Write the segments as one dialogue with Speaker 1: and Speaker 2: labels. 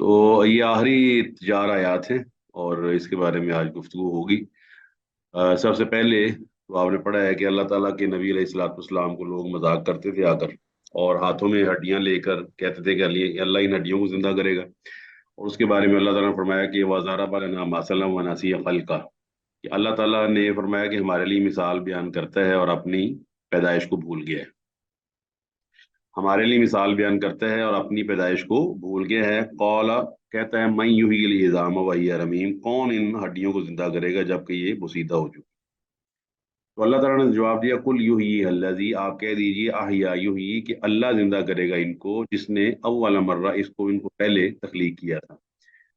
Speaker 1: تو ये आखिरी 4 आयात हैं और इसके बारे में आज गुफ्तगू होगी। सबसे पहले तो आपने पढ़ा है कि अल्लाह ताला के नबी अलैहिस्सलाम को लोग मजाक करते थे आकर, और हाथों में हड्डियां लेकर कहते थे कि अल्लाह इन हड्डियों को जिंदा करेगा। और उसके बारे में अल्लाह ताला ने फरमाया कि वज़ारा बलना मासलम व नसी खल्का, कि अल्लाह ताला ने फरमाया कि हमारे लिए मिसाल बयान करता है और अपनी पैदाइश को भूल गया है। हमारे लिए मिसाल बयान करता है और अपनी पैदाइश को भूल गया है। कौला, कहता है, मैं युहील इज़ाम व हिय रमीम, कौन इन हड्डियों को जिंदा करेगा जबकि ये बुसीदा हो चुकी। तो अल्लाह ताला ने जवाब दिया, कुल यूही अल्लज़ी, आप कह दीजिए, अहिया यूही, कि अल्लाह जिंदा करेगा इनको जिसने अव्वल मर्रा, इनको पहले तख्लीक किया था,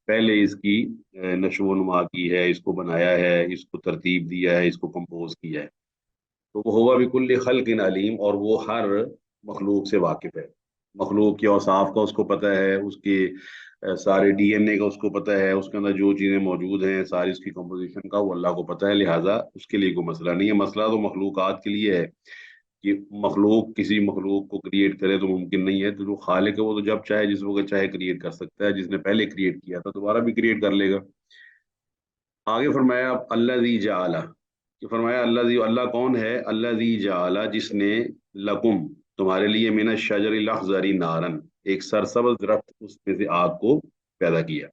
Speaker 1: पहले इसकी नशो नुमा की है, इसको बनाया है, इसको तरतीब दिया है, इसको कंपोज किया है। तो वो हुआ बिकुल्ल खल्किन अलीम, और वो हर मखलूक से वाकिफ है। मखलूक के औसाफ का उसको पता है, उसके सारे डीएनए का उसको पता है, उसके अंदर जो चीज़ें मौजूद हैं सारी उसकी कंपोजिशन का वो अल्लाह को पता है। लिहाजा उसके लिए कोई मसला नहीं है। मसला तो मखलूकात के लिए है कि मखलूक किसी मखलूक को क्रिएट करे तो मुमकिन नहीं है। तो जो खालिक है वो तो जब चाहे जिस वक्त चाहे क्रिएट कर सकता है। जिसने पहले क्रिएट किया था दोबारा भी क्रिएट कर लेगा। आगे फरमाया अल्लाह दी जाला, कि फरमाया अल्लाह दी, अल्लाह कौन है? अल्लाह दी जाला, जिसने लकुम, तुम्हारे लिए, मिना शजर लखजरी नारन, एक सरसब्ज दरख्त उसमें से आग को पैदा किया।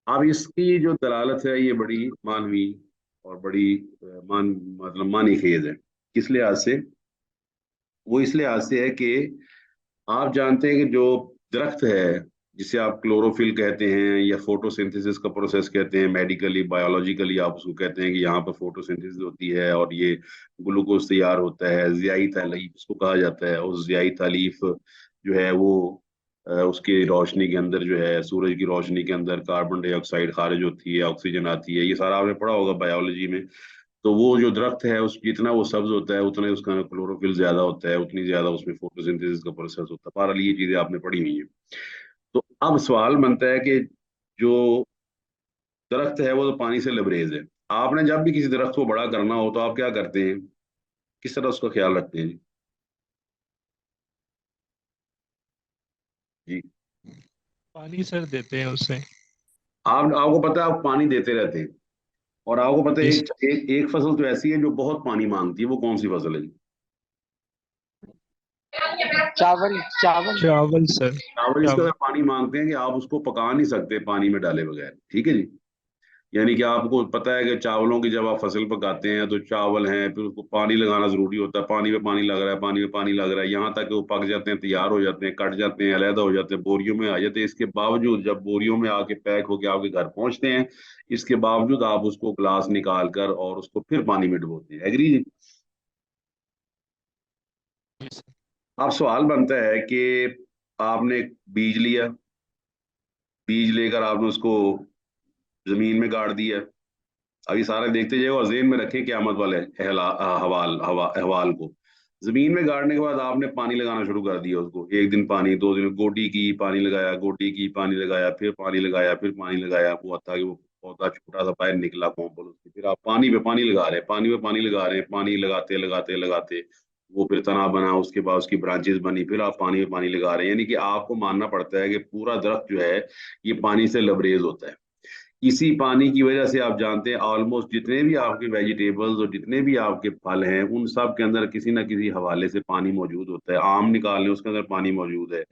Speaker 1: अब इसकी जो दलालत है ये बड़ी मानवी और बड़ी मतलब मानी खेज है। किस लिहाज से? वो इस लिहाज से है कि आप जानते हैं कि जो दरख्त है, जिसे आप क्लोरोफिल कहते हैं या फोटोसिंथेसिस का प्रोसेस कहते हैं, मेडिकली बायोलॉजिकली आप उसको कहते हैं कि यहाँ पर फोटोसिंथेसिस होती है और ये ग्लूकोज तैयार होता है, ज़ियाई तालीफ इसको कहा जाता है। और ज़ियाई तालीफ जो है वो उसकी रोशनी के अंदर जो है, सूरज की रोशनी के अंदर कार्बन डाइऑक्साइड खारिज होती है, ऑक्सीजन आती है। ये सारा आपने पढ़ा होगा बायोलॉजी में। तो वो जो दरख्त है उस जितना वो सब्ज होता है उतना ही उसका क्लोरोफिल ज्यादा होता है, उतनी ज्यादा उसमें फोटोसिंथेसिस का प्रोसेस होता है। बहरहाल ये चीजें आपने पढ़ी हुई हैं। तो अब सवाल बनता है कि जो दरख्त है वो तो पानी से लबरेज है। आपने जब भी किसी दरख्त को बड़ा करना हो तो आप क्या करते हैं? किस तरह उसका ख्याल रखते हैं जी?
Speaker 2: पानी सर देते हैं उसे।
Speaker 1: आपको पता है आप पानी देते रहते हैं, और आपको पता है
Speaker 2: जी
Speaker 1: एक फसल तो ऐसी है जो बहुत पानी मांगती है, वो कौन सी फसल है जी?
Speaker 3: चावल चावल।
Speaker 2: चावल सर।
Speaker 1: चावल इस कदर
Speaker 2: चावल।
Speaker 1: पानी मांगते हैं कि आप उसको पका नहीं सकते पानी में डाले बगैर। ठीक है जी। यानी कि आपको पता है कि चावलों की जब आप फसल पकाते हैं तो चावल हैं, फिर उसको पानी लगाना जरूरी होता है। पानी में पानी लग रहा है, पानी में पानी लग रहा है, यहाँ तक कि वो पक जाते हैं, तैयार हो जाते हैं, कट जाते हैं, अलहदा हो जाते हैं, बोरियों में आ जाते हैं। इसके बावजूद जब बोरियों में आके पैक होके आपके घर पहुंचते हैं, इसके बावजूद आप उसको ग्लास निकाल कर और उसको फिर पानी में डुबोते हैं। एग्री जी?
Speaker 2: जी सर।
Speaker 1: अब सवाल बनता है कि आपने बीज लिया, बीज लेकर आपने उसको जमीन में गाड़ दिया। अभी सारे देखते जाइए और जेहन में रखें क्यामत वाले अहवाल को। जमीन में गाड़ने के बाद आपने पानी लगाना शुरू कर दिया उसको, एक दिन पानी, 2 दिन गोडी की पानी लगाया, गोडी की पानी लगाया, फिर पानी लगाया, फिर पानी लगाया, वो था कि वो पौधा छोटा सा बाहर निकला कॉम्पोल उसकी। फिर आप पानी पे पानी लगा रहे हैं, पानी पे पानी लगा रहे हैं, पानी लगाते लगाते लगाते वो फिर तना बना, उसके बाद उसकी ब्रांचेस बनी, फिर आप पानी पे पानी लगा रहे हैं। यानी कि आपको मानना पड़ता है कि पूरा दरख्त जो है ये पानी से लबरेज होता है। इसी पानी की वजह से आप जानते हैं ऑलमोस्ट जितने भी आपके वेजिटेबल्स और जितने भी आपके फल हैं उन सब के अंदर किसी ना किसी हवाले से पानी मौजूद होता है। आम निकाल लें उसके अंदर पानी मौजूद है,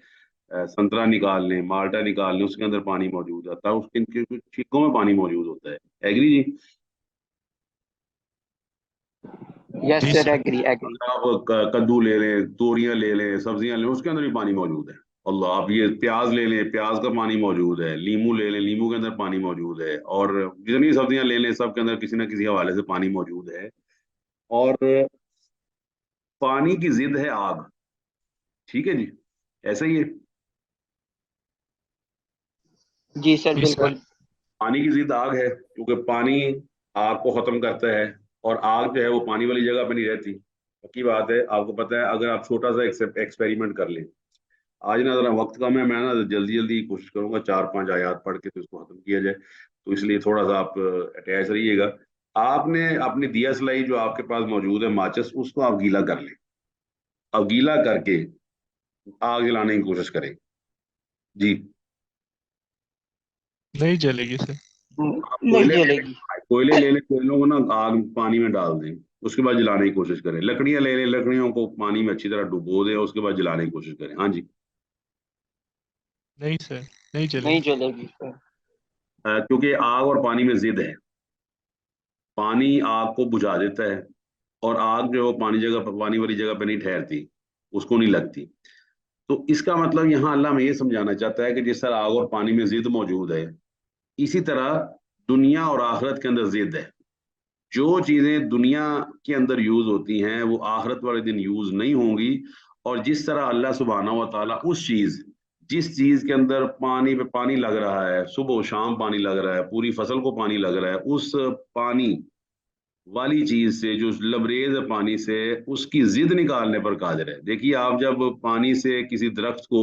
Speaker 1: संतरा निकाल लें, माल्टा निकाल लें, उसके अंदर पानी मौजूद होता है, उसके इनके कुछ छिलकों में पानी मौजूद होता है। एग्री जी?
Speaker 3: यस
Speaker 2: जी
Speaker 3: सर,
Speaker 2: सर।
Speaker 3: Agree agree.
Speaker 1: अगर आप कद्दू ले लें, तोरियां ले लें, सब्जियां ले लें, उसके अंदर भी पानी मौजूद है। अल्लाह, आप ये प्याज ले लें, प्याज का पानी मौजूद है। लीमू ले लें, लीमू के अंदर पानी मौजूद है। और जितनी सब्जियां ले लें सब के अंदर किसी ना किसी हवाले से पानी मौजूद है। और पानी की जिद है आग। ठीक है जी? ऐसा ही है।
Speaker 3: जी सर,
Speaker 2: जी सर।
Speaker 3: बिल्कुल।
Speaker 1: पानी की जिद आग है, क्योंकि पानी आग को खत्म करता है, और आग जो है वो पानी वाली जगह पे नहीं रहती। पक्की बात है। आपको पता है, अगर आप छोटा सा एक्सपेरिमेंट कर लें, आज ना जरा वक्त कम है, मैं ना जल्दी जल्दी कोशिश करूंगा 4-5 आयात पढ़ के तो इसको खत्म किया जाए। तो इसलिए थोड़ा सा आप अटैच रहिएगा। आपने अपनी दिया सलाई जो आपके पास मौजूद है, माचिस, उसको आप गीला कर लें। अब गीला करके आग जलाने की कोशिश करें जी।
Speaker 2: नहीं जलेगी सर।
Speaker 1: आप
Speaker 3: नहीं जलेगी।
Speaker 1: कोयले ले लें, कोयलों को ना आग पानी में डाल दें, उसके बाद जलाने की कोशिश करें। लकड़ियां ले लें, लकड़ियों को पानी में अच्छी तरह डुबो दें, उसके बाद जलाने की कोशिश करें। हाँ जी।
Speaker 2: नहीं सर, नहीं
Speaker 3: नहीं
Speaker 2: जलेगी।
Speaker 3: जलेगी सर।
Speaker 1: क्योंकि आग और पानी में जिद है। पानी आग को बुझा देता है, और आग जो है वो पानी वाली जगह पे नहीं ठहरती, उसको नहीं लगती। तो इसका मतलब यहाँ अल्लाह में ये समझाना चाहता है कि जिस तरह आग और पानी में जिद मौजूद है, इसी तरह दुनिया और आखिरत के अंदर जिद है। जो चीजें दुनिया के अंदर यूज होती हैं वो आखिरत वाले दिन यूज नहीं होंगी। और जिस तरह अल्लाह सुब्हानहू व तआला जिस चीज के अंदर पानी पे पानी लग रहा है, सुबह शाम पानी लग रहा है, पूरी फसल को पानी लग रहा है, उस पानी वाली चीज से, जो लबरेज है पानी से, उसकी जिद निकालने पर कादिर है। देखिए, आप जब पानी से किसी दरख्त को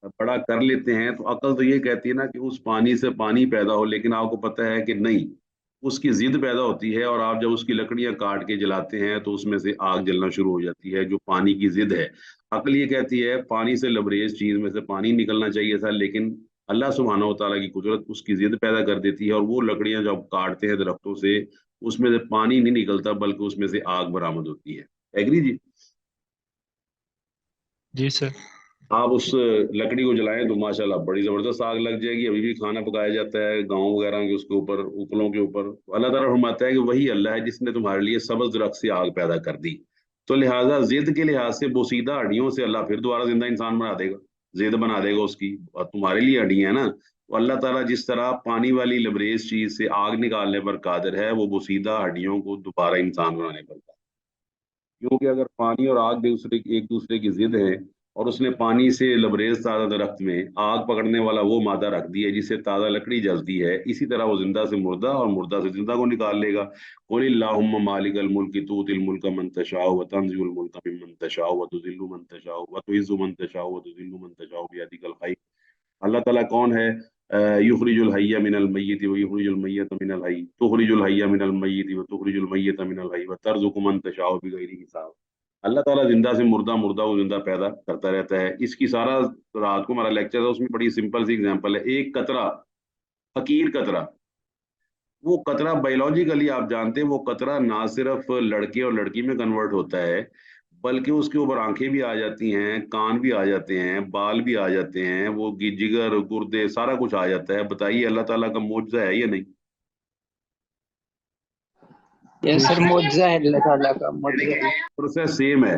Speaker 1: बड़ा कर लेते हैं तो अकल तो ये कहती है ना कि उस पानी से पानी पैदा हो, लेकिन आपको पता है कि नहीं, उसकी जिद पैदा होती है। और आप जब उसकी लकड़ियां काट के जलाते हैं तो उसमें से आग जलना शुरू हो जाती है, जो पानी की जिद है। अकल ये कहती है पानी से लबरेज चीज में से पानी निकलना चाहिए था, लेकिन अल्लाह सुब्हानहू व तआला की कुदरत उसकी जिद पैदा कर देती है, और वो लकड़ियां जब काटते हैं दरख्तों से, उसमें से पानी नहीं निकलता बल्कि उसमें से आग बरामद होती है। एग्री जी?
Speaker 2: जी सर।
Speaker 1: आप उस लकड़ी को जलाएं तो माशाल्लाह बड़ी जबरदस्त आग लग जाएगी। अभी भी खाना पकाया जाता है गांव वगैरह के उसके ऊपर, उपलों के ऊपर। तो अल्लाह ताला फरमाता है कि वही अल्लाह है जिसने तुम्हारे लिए सब्ज दरख्त से आग पैदा कर दी। तो लिहाजा जिद के लिहाज से बोसीदा हड्डियों से अल्लाह फिर दोबारा जिंदा इंसान बना देगा, जिद बना देगा उसकी। और तुम्हारे लिए हड्डियां है ना, तो अल्लाह ताला जिस तरह पानी वाली लबरेज चीज से आग निकालने पर कादिर है, वो बोसीदा हड्डियों को दोबारा इंसान बनाने पर कादिर है। क्योंकि अगर पानी और आग एक दूसरे की जिद है, और उसने पानी से लबरेज ताज़ा दरख्त में आग पकड़ने वाला वो मादा रख दिया है जिससे ताज़ा लकड़ी जलती है, इसी तरह वो जिंदा से मुर्दा और मुर्दा से जिंदा को निकाल लेगा। कुलिल्लाहुम्मा मालिकल मुल्की तूतिल मुल्का मन तशाउ व तंजिउल मुल्का मिम्मन तशाउ व तुज़िल्लु मन तशाउ व तुइज़्ज़ु मन तशाउ व तुज़िल्लु मन तशाउ बियदिकल खैर। अल्लाह ताला कौन है? युखरिजुल हय्य मिनल मय्यित व युखरिजुल मय्यित मिनल हय्य, तुखरिजुल हय्य मिनल मय्यित व तुखरिजुल मय्यित मिनल हय्य व तर्जुकु मन तशाउ बिगैरि हिसाब। अल्लाह ताला जिंदा से मुर्दा, मुर्दा को जिंदा पैदा करता रहता है। इसकी सारा रात को हमारा लेक्चर था, उसमें बड़ी सिंपल सी एग्जांपल है। एक कतरा, हकीर कतरा, वो कतरा बायोलॉजिकली आप जानते हैं, वो कतरा ना सिर्फ लड़के और लड़की में कन्वर्ट होता है, बल्कि उसके ऊपर आंखें भी आ जाती हैं, कान भी आ जाते हैं, बाल भी आ जाते हैं, वो जिगर गुर्दे सारा कुछ आ जाता है। बताइए अल्लाह ताला का मुआजिजा है या नहीं?
Speaker 3: ये
Speaker 2: जी
Speaker 3: सर
Speaker 2: सर।
Speaker 3: मुआजिजा है, अल्लाह ताला का मुआजिजा है।
Speaker 1: प्रोसेस सेम है।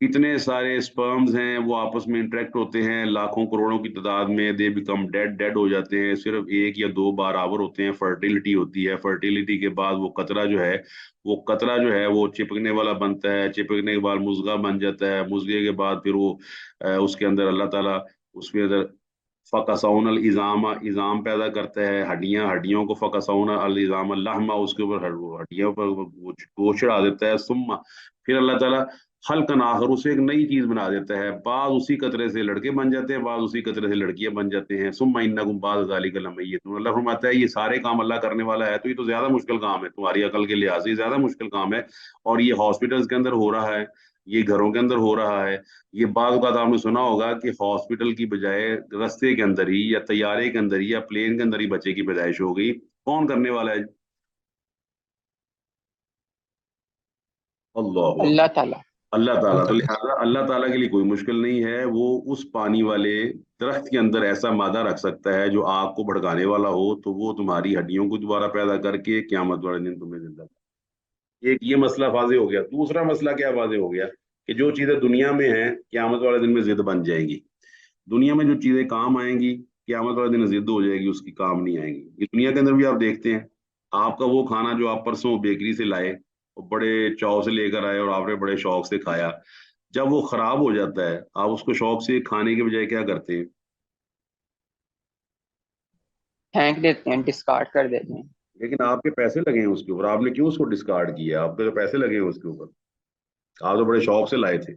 Speaker 1: कितने सारे स्पर्म्स हैं, वो आपस में इंटरेक्ट होते हैं लाखों करोड़ों की तादाद में, दे बिकम डेड, डेड हो जाते हैं। सिर्फ एक या दो बार आवर होते हैं, फर्टिलिटी होती है। फर्टिलिटी के बाद वो चिपकने वाला बनता है। चिपकने के बाद मुर्गा बन जाता है। मुर्गे के बाद फिर वो उसके अंदर अल्लाह ताला उसके अंदर फ़कसौन अल इज़ामा, इज़ाम पैदा करता है, हड्डियां, हड्डियों को फ़कसौन अल इज़ाम लहमा, उसके ऊपर हड्डियों पर वो गोश्त चढ़ा देता है। सुम्मा, फिर अल्लाह ताला हल्कन आखर, उसे एक नई चीज बना देता है। बाद उसी कतरे से लड़के बन जाते हैं, बाद उसी कतरे से लड़कियां बन जाते हैं। सुम्मा इन्नकुम बाद ज़ालिका लमय्यतून। अल्लाह फरमाता है ये सारे काम अल्लाह करने वाला है, तो ये तो ज्यादा मुश्किल काम है, तुम्हारी अकल के लिहाज से ज्यादा मुश्किल काम है। और ये हॉस्पिटल्स के अंदर हो रहा है, ये घरों के अंदर हो रहा है। ये बात आपने सुना होगा कि हॉस्पिटल की बजाय रास्ते के अंदर ही, या तैयारे के अंदर ही, या प्लेन के अंदर ही बच्चे की पैदाइश हो गई। कौन करने वाला है? अल्लाह।
Speaker 3: अल्लाह ताला।
Speaker 1: अल्लाह ताला। तो
Speaker 2: अल्लाह।
Speaker 1: लिहाजा अल्लाह ताला के लिए कोई मुश्किल नहीं है। वो उस पानी वाले दरख्त के अंदर ऐसा मादा रख सकता है जो आग को भड़काने वाला हो, तो वो तुम्हारी हड्डियों को दोबारा पैदा करके क्यामत वाले दिन तुम्हें जिंदा करे। एक ये मसला वाजे हो गया। दूसरा मसला क्या वाजे हो गया कि जो चीजें दुनिया में हैं क्यामत वाले दिन में जिद बन जाएंगी। दुनिया में जो चीजें काम आएंगी क्यामत वाले दिन जिद हो जाएगी, उसकी काम नहीं आएंगी। ये दुनिया के अंदर भी आप देखते हैं। आपका वो खाना जो आप परसों बेकरी से लाए, और बड़े चाव से लेकर आए और आपने बड़े शौक से खाया, जब वो खराब हो जाता है आप उसको शौक से खाने के बजाय क्या करते हैं?
Speaker 3: फेंक देते हैं, डिस्कार्ड कर देते हैं।
Speaker 1: लेकिन आपके पैसे लगे हैं उसके ऊपर, आपने क्यों उसको डिस्कार्ड किया? आपके तो पैसे लगे हैं उसके ऊपर, आप तो बड़े शौक से लाए थे।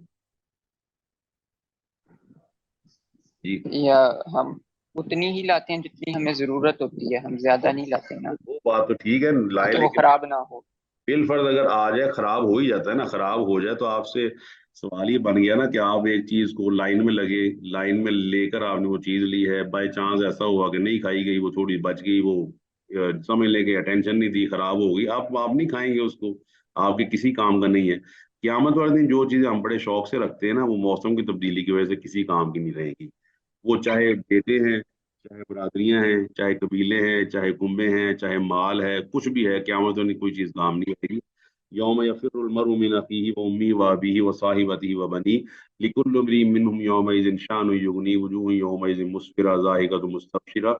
Speaker 1: जी।
Speaker 3: या हम उतनी ही लाते हैं जितनी हमें जरूरत होती है, हम ज्यादा नहीं लाते ना,
Speaker 1: वो बात तो ठीक है, लाए,
Speaker 3: ताकि वो
Speaker 1: लेकिन
Speaker 3: खराब ना हो।
Speaker 1: बिल फर्ज अगर आ जाए, खराब हो ही जाता है ना, खराब हो जाए तो आपसे सवाल ये बन गया ना कि आप एक चीज को लाइन में लगे, लाइन में लेकर आपने वो चीज ली है, बाय चांस ऐसा हुआ कि नहीं खाई गई, वो थोड़ी बच गई, वो समझ लेके अटेंशन नहीं दी, खराब हो गई, आप नहीं खाएंगे उसको, आपके किसी काम का नहीं है। क्यामत वाले दिन जो चीजें हम बड़े शौक से रखते हैं ना, वो मौसम की तब्दीली की वजह से किसी काम की नहीं रहेगी। वो चाहे बेटे हैं, चाहे बरादरियां हैं, चाहे कबीले हैं, चाहे कुंबे हैं, चाहे माल है, कुछ भी है, क्यामत वाले दिन कोई चीज काम नहीं आएगी। यौम यफिरुल मरउ मिन अखीहि व उम्मिहि व अबीहि व साहिबतिहि व बनीह लिकुल्लि इम्रिइन मिनहुम यौमइज़िन शानुन युगनीह वुजूहुन यौमइज़िन मुस्फिरा ज़ाहिकतुन मुस्तबशिरा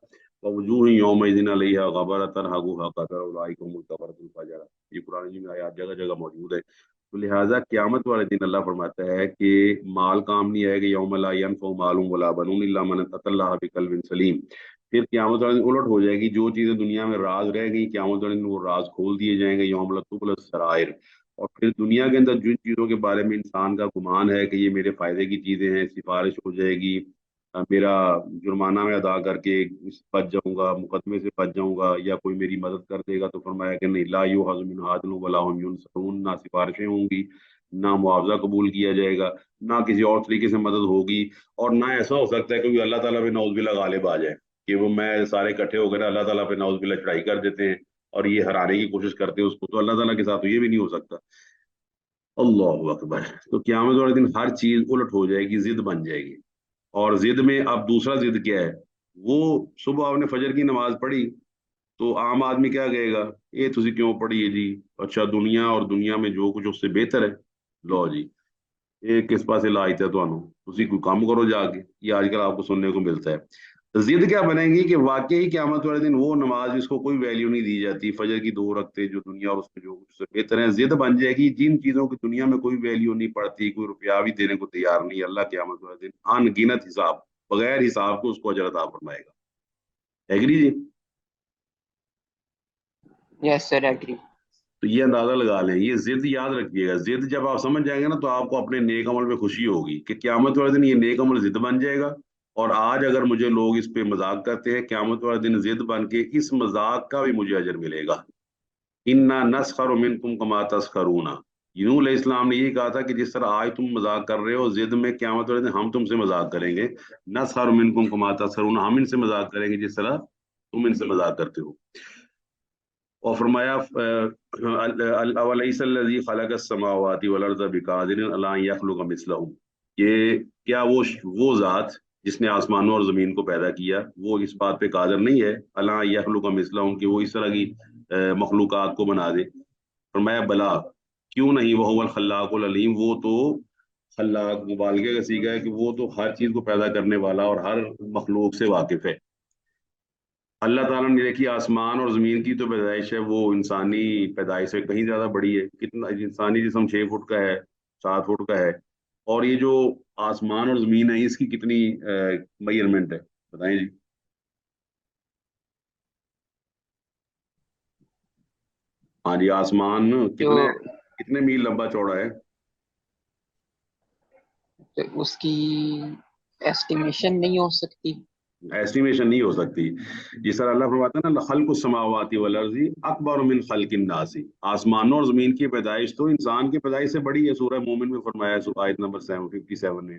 Speaker 1: व वुजूहुन यौमइज़िन अलैहा गबरा तरहकुहा क़तरा उलाइका हुमुल कफ़रतुल फजरा। ये कुरान में आयत जगह जगह मौजूद है। तो लिहाजा क्यामत वाले दिन अल्लाह फरमाता है कि माल काम नहीं आएगा, यौम ला यनफ़उ मालुन वला बनून इल्ला मन अतल्लाह बिक़ल्बिन सलीम। फिर क्यामत वाले दिन उलट हो जाएगी, जो चीजें दुनिया में राज रह गई क्यामत वाले दिन वो राज खोल दिए जाएंगे, यौम लतुबल सराइर। और फिर दुनिया के अंदर जिन चीजों के बारे में इंसान का गुमान है कि ये मेरे फायदे की चीजें हैं, सिफारिश हो जाएगी, मेरा जुर्माना में अदा करके बच जाऊंगा, मुकदमे से बच जाऊंगा, या कोई मेरी मदद कर देगा, तो फरमाया कि नहीं, ला युहज़ मिन आदल वला हुम युनसरून, ना सिफारिशें होंगी, ना मुआवजा कबूल किया जाएगा, ना किसी और तरीके से मदद होगी। और ना ऐसा हो सकता है कि अल्लाह ताला पे नौज़ुबिल्लाह गालिब आ जाए कि वो मैं सारे इकट्ठे होकर ना अल्लाह ताला पे नौज़ुबिल्लाह चढ़ाई कर देते हैं और ये हराने की कोशिश करते हैं उसको, तो अल्लाह ताला के साथ तो ये भी नहीं हो सकता। अल्लाह अकबर। तो क़यामत वाले दिन हर चीज उलट हो जाएगी, जिद बन जाएगी। और जिद में अब दूसरा जिद क्या है, वो सुबह आपने फजर की नमाज पढ़ी तो आम आदमी क्या कहेगा, ये तुझे क्यों पढ़ी है जी, अच्छा दुनिया और दुनिया में जो कुछ उससे बेहतर है, लो जी ये किस पासे लाइत है ਤੁਹਾਨੂੰ ਤੁਸੀਂ कोई काम करो जाके, ये आजकल आपको सुनने को मिलता है। तो जिद क्या बनेगी कि वाकई क्यामत वाले दिन वो नमाज जिसको कोई वैल्यू नहीं दी जाती, फजर की 2 रकते जो दुनिया और उसमें जो उससे बेहतर है, जिद बन जाएगी जिन चीजों की दुनिया में कोई वैल्यू नहीं पड़ती, कोई रुपया भी देने को तैयार नहीं, अल्लाह क्यामत वाले दिन अनगिनत हिसाब, बगैर हिसाब को उसको अजर अता फरमाएगा। एग्री जी?
Speaker 3: Yes sir, agree.
Speaker 1: तो ये अंदाजा लगा लें, ये जिद याद रखिएगा, जिद जब आप समझ जाएंगे ना तो आपको अपने नेक अमल में खुशी होगी कि क्यामत वाले दिन ये नेक अमल जिद बन जाएगा। और आज अगर मुझे लोग इस पे मजाक करते हैं, क्यामत वाले दिन जिद बन के इस मजाक का भी मुझे अजर मिलेगा। इन्ना नस्खरु मिनकुम कमा तस्खरून। यूं इस्लाम ने यही कहा था कि जिस तरह आज तुम मजाक कर रहे हो जिद में, क्यामत वाले दिन हम तुमसे मजाक करेंगे। नस्खरु मिनकुम कमा तस्खरून, हम इनसे मजाक करेंगे जिस तरह तुम इनसे मजाक करते हो। और फरमाया अवलैसल्लज़ी खलक़स्समावाति वल अर्ज़ बिक़ादिरिन अला अन यख़लुक़ मिस्लहुम। ये क्या वो जात जिसने आसमानों और जमीन को पैदा किया, वो इस बात पे कादिर नहीं है, अला अन यख़लुक़ मिस्लहुम, कि वो इस तरह की मखलूक़ात को बना दे। फरमाया बला, क्यों नहीं, वह हुवल खल्लाकुल अलीम, वो तो खल्लाक मुबालगे का सीगा है कि वो तो हर चीज को पैदा करने वाला और हर मखलूक से वाकिफ है। अल्लाह ताला ने देखी आसमान और जमीन की तो पैदाइश है, वो इंसानी पैदाइश से कहीं ज्यादा बड़ी है। कितना इंसानी जिस्म 6 फुट का है, 7 फुट का है, और ये जो आसमान और जमीन है इसकी कितनी मेजरमेंट है, बताएं जी। हाँ जी, आसमान
Speaker 3: जो
Speaker 1: कितने कितने मील लंबा चौड़ा है?
Speaker 3: तो उसकी एस्टिमेशन नहीं हो सकती।
Speaker 1: एस्टिमेशन नहीं हो सकती। जिस तरह अल्लाह फरमाता है ना, खल्कुस समावाति वल अर्ज़ि अकबर मिन खल्किन नासी, आसमानों और जमीन की पैदाइश तो इंसान की पैदाइश से बड़ी है। सूरह मोमिन में फरमाया है, आयत नंबर 57 में।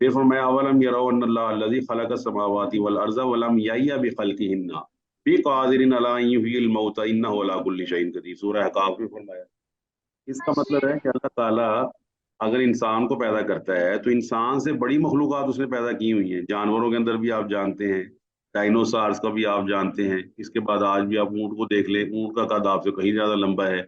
Speaker 1: फिर फरमाया अवलम यरौ अन्नल्लाह अल्लज़ी खलक़स समावाति वल अर्ज़ वलम यअय बिखल्किहिन्ना बिक़ादिरिन अला अन युहयिल मौता इन्नहु अला कुल्लि शैइन क़दीर। सूरह अहक़ाफ़ में फरमाया। इसका मतलब है कि अल्लाह ताला अगर इंसान को पैदा करता है तो इंसान से बड़ी मखलूक़ात उसने पैदा की हुई हैं। जानवरों के अंदर भी आप जानते हैं, डायनोसार्स का भी आप जानते हैं, इसके बाद आज भी आप ऊँट को देख लें, ऊँट का कद आपसे कहीं ज्यादा लंबा है।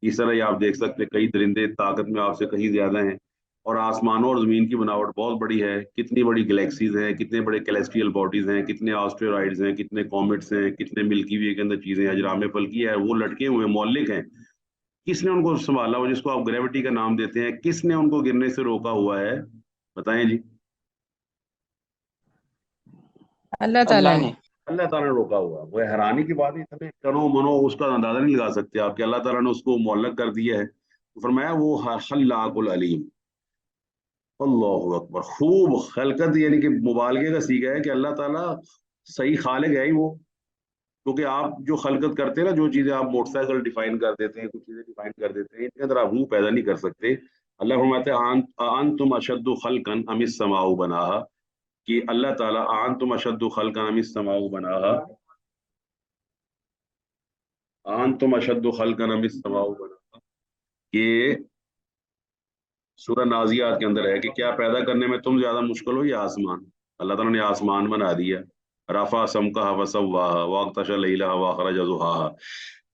Speaker 1: इस तरह ही आप देख सकते हैं कई दरिंदे ताकत में आपसे कहीं ज्यादा हैं। और आसमानों और जमीन की बनावट बहुत बड़ी है, कितनी बड़ी गैलेक्सीज हैं, कितने बड़े कैलेस्ट्रियल बॉडीज हैं, कितने ऑस्टेरॉइड्स हैं, कितने कॉमेट्स हैं, कितने मिल्की वे के अंदर चीजें, अजराम फल्की है, वो लटके हुए मौलिक हैं। किसने उनको संभाला, वो जिसको आप ग्रेविटी का नाम देते हैं, किसने उनको गिरने से रोका हुआ है, बताएं जी।
Speaker 4: अल्लाह ताला
Speaker 3: अल्लाह
Speaker 4: ने।
Speaker 3: ने।
Speaker 1: अल्लाह ताला ने रोका हुआ। वो हैरानी की बात है, इतने कनो मनो उसका अंदाजा नहीं लगा सकते आप कि अल्लाह ताला ने उसको मुअल्लक कर दिया है। तो फरमाया वो खल्लाकुल अलीम। अल्लाहु अकबर। खूब खलकत यानी कि मुबालगे का सीगा है कि अल्लाह ताला सही खालिक है ही वो। क्योंकि आप जो खलकत करते हैं ना, जो चीजें आप मोटरसाइकिल डिफाइन कर देते हैं, कुछ चीजें डिफाइन कर देते हैं, इनके अंदर आप रूह पैदा नहीं कर सकते। अल्लाह फरमाते हैं अंतुम अशद्दु खल्कन अमिस समाउ बनाहा, कि अल्लाह ताला अंतुम अशद्दु खल्कन अमिस समाउ बनाहा, अंतुम अशद्दु खल्कन अमिस समाउ बनाहा, कि सूरह नाजियात के अंदर है कि क्या पैदा करने में तुम ज्यादा मुश्किल हो या आसमान। अल्लाह ताला ने आसमान बना दिया, रफा समका वसव्वाहा वअग़तश लैलहा वअख़रज दुहाहा।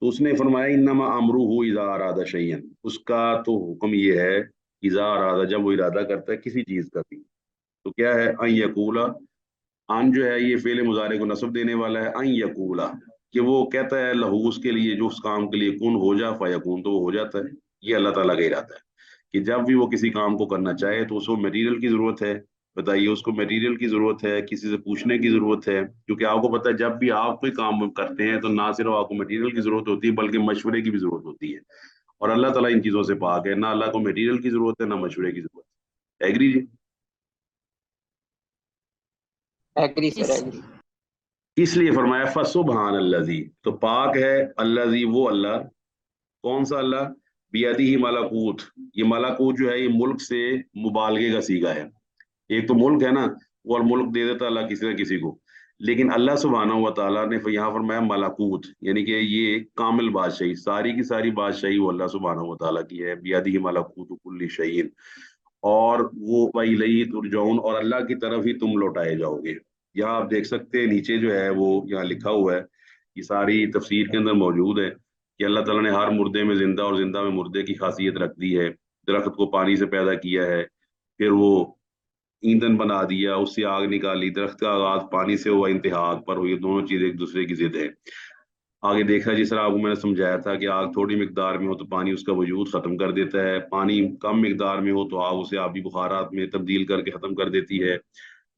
Speaker 1: तो उसने फरमाया इन्नमा अमरुहु इज़ा अरादा शैयन, उसका तो हुक्म ये है, इज़ा अरादा, जब वो इरादा करता है किसी चीज का भी, तो क्या है, अन यकूला, अन जो है ये फेल मुजारे को नस्ब देने वाला है, अन यकूला, कि वो कहता है लहू, उसके लिए, जो उस काम के लिए, कुन हो जा फयकून, तो वो हो जाता है। ये अल्लाह ताला का इरादा है कि जब भी वो किसी काम को करना चाहे तो उसको मटेरियल की जरूरत है, बताइए, उसको मटेरियल की जरूरत है, किसी से पूछने की जरूरत है, क्योंकि आपको पता है जब भी आप कोई काम करते हैं तो ना सिर्फ आपको मटेरियल की जरूरत होती है बल्कि मशवरे की भी जरूरत होती है। और अल्लाह ताला इन चीजों से पाक है, ना अल्लाह को मटेरियल की जरूरत है ना मशवरे की जरूरत है। एग्री जी?
Speaker 3: एग्री सर,
Speaker 4: इस
Speaker 3: एग्री।
Speaker 1: इसलिए फरमाया फसुबहान अल्लाजी, तो पाक है अल्लाजी, वो अल्लाह, कौन सा अल्लाह, बियदिही मलाकूत, ये मलाकूत जो है ये मुल्क से मुबालगे का सीगा है। एक तो मुल्क है ना, वो, और मुल्क दे देता अल्लाह किसी न किसी को, लेकिन अल्लाह सुब्हानहू व तआला ने यहाँ फरमाया मलाकूत, यानी कि ये कामिल बादशाही, सारी की सारी बादशाही वो अल्लाह सुब्हानहू व तआला की है। बियदिही मलाकूत कुल्ली शैइन, और वो वइलैहि तुरजऊन, और अल्लाह की तरफ ही तुम लौटाए जाओगे। यहाँ आप देख सकते हैं नीचे जो है वो यहाँ लिखा हुआ है, ये सारी तफसीर के अंदर मौजूद है कि अल्लाह ताला ने हर मुर्दे में जिंदा और जिंदा में मुर्दे की खासियत रख दी है। दरख्त को पानी से पैदा किया है, फिर वो ईंधन बना दिया, उससे आग निकाली, दरख्त का आगाज पानी से हुआ, इंतहा आग पर हुई, दोनों चीजें एक दूसरे की जिद है। आगे देखा, जिस तरह आपको मैंने समझाया था कि आग थोड़ी मिकदार में हो तो पानी उसका वजूद खत्म कर देता है, पानी कम मिकदार में हो तो आग उसे आबी बुखारात में तब्दील करके खत्म कर देती है।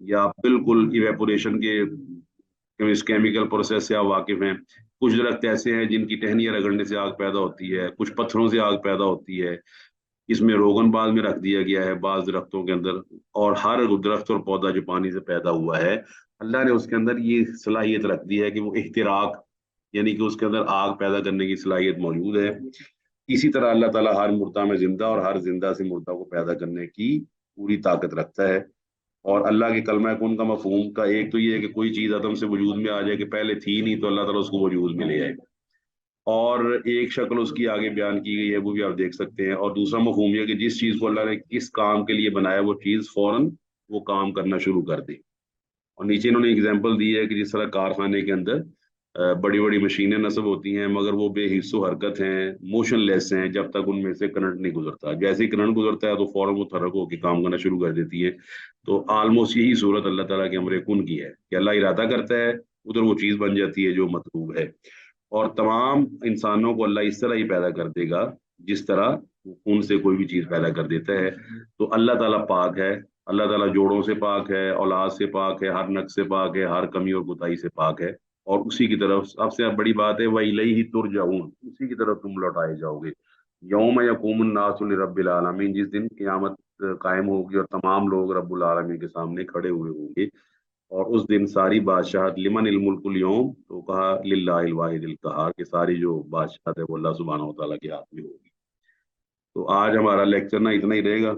Speaker 1: या बिल्कुल इवेपोरेशन के इस केमिकल प्रोसेस से आप वाकिफ हैं। कुछ दरख्त ऐसे हैं जिनकी टहनियां रगड़ने से आग पैदा होती है, कुछ पत्थरों से आग पैदा होती है। इसमें रोगन बाग में रख दिया गया है बाज दरख्तों के अंदर, और हर दरख्त और पौधा जो पानी से पैदा हुआ है, अल्लाह ने उसके अंदर ये सलाहियत रख दी है कि वो इहतिराक, यानी कि उसके अंदर आग पैदा करने की सलाहियत मौजूद है। इसी तरह अल्लाह ताला हर मुर्दा में जिंदा और हर जिंदा से मुर्दा को पैदा करने की पूरी ताकत रखता है। और अल्लाह के कलमा कुन का मफहूम का एक तो ये है कि कोई चीज अदम से वजूद में आ जाए, कि पहले थी नहीं तो अल्लाह ताला उसको वजूद में ले आए, और एक शक्ल उसकी आगे बयान की गई है, वो भी आप देख सकते हैं। और दूसरा मफहूम यह कि जिस चीज को अल्लाह ने किस काम के लिए बनाया वो चीज फौरन वो काम करना शुरू कर दे। और नीचे इन्होंने एग्जांपल दी है कि जिस तरह कारखाने के अंदर बड़ी बड़ी मशीनें नस्ब होती हैं, मगर वो बेहिस्सो हरकत हैं, मोशनलेस हैं, जब तक उनमें से करंट नहीं गुजरता। जैसे ही करंट गुजरता है तो फौरन वो थरक होकर काम करना शुरू कर देती है। तो ऑलमोस्ट यही सूरत अल्लाह ताला के अमर कुन की है कि अल्लाह इरादा करता है, उधर वो चीज बन जाती है जो मतलूब है। और तमाम इंसानों को अल्लाह इस तरह ही पैदा कर देगा जिस तरह खून से कोई भी चीज पैदा कर देता है। तो अल्लाह ताला पाक है, अल्लाह ताला जोड़ों से पाक है, औलाद से पाक है, हर नक्स से पाक है, हर कमी और कुताही से पाक है। और उसी की तरफ सबसे बड़ी बात है, वह इलैहि तुरजऊन, उसी की तरफ तुम लौटाए जाओगे। यौम यकूमुन नासु लिरब्बिल आलमीन, जिस दिन क़यामत कायम होगी और तमाम लोग रब्बुल आलमीन के सामने खड़े हुए होंगे। और उस दिन सारी बादशाहत, लिमन इल मुल्कुल यौम, तो कहा लिल्लाहिल वाहिदिल कहार, कि सारी जो बादशाहत है वो अल्लाह सुब्हानहू व तआला के हाथ में होगी। तो आज हमारा लेक्चर ना इतना ही रहेगा।